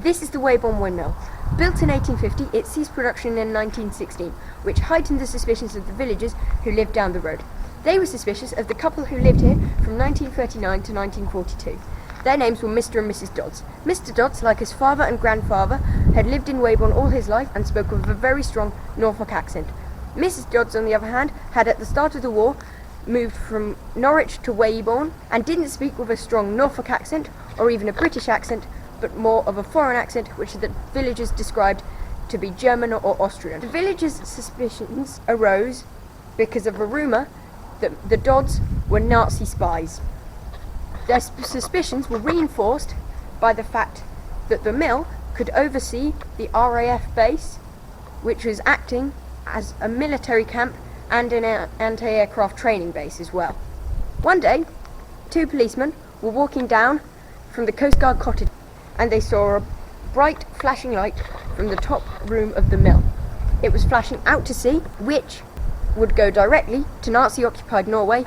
This is the Weybourne Windmill. Built in 1850, it ceased production in 1916, which heightened the suspicions of the villagers who lived down the road. They were suspicious of the couple who lived here from 1939 to 1942. Their names were Mr. and Mrs. Dodds. Mr. Dodds, like his father and grandfather, had lived in Weybourne all his life and spoke with a very strong Norfolk accent. Mrs. Dodds, on the other hand, had at the start of the war moved from Norwich to Weybourne and didn't speak with a strong Norfolk accent or even a British accent, but more of a foreign accent which the villagers described to be German or Austrian. The villagers' suspicions arose because of a rumour that the Dodds were Nazi spies. Their suspicions were reinforced by the fact that the mill could oversee the RAF base, which was acting as a military camp and an anti-aircraft training base as well. One day, two policemen were walking down from the Coast Guard cottage and they saw a bright flashing light from the top room of the mill. It was flashing out to sea, which would go directly to Nazi-occupied Norway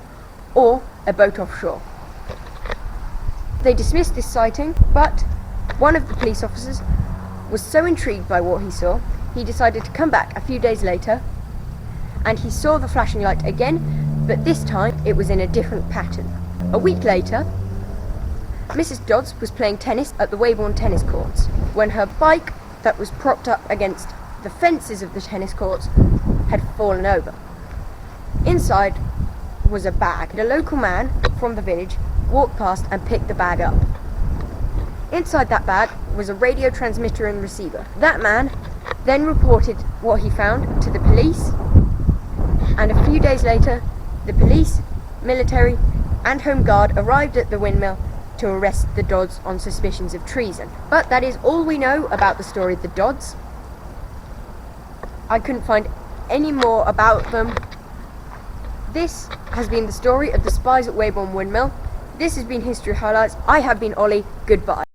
or a boat offshore. They dismissed this sighting, but one of the police officers was so intrigued by what he saw, he decided to come back a few days later, and he saw the flashing light again, but this time it was in a different pattern. A week later, Mrs. Dodds was playing tennis at the Weybourne tennis courts when her bike that was propped up against the fences of the tennis courts had fallen over. Inside was a bag. A local man from the village walked past and picked the bag up. Inside that bag was a radio transmitter and receiver. That man then reported what he found to the police, and a few days later the police, military and Home Guard arrived at the windmill to arrest the Dodds on suspicions of treason. But that is all we know about the story of the Dodds. I couldn't find any more about them. This has been the story of the spies at Weybourne Windmill. This has been History Highlights. I have been Ollie. Goodbye.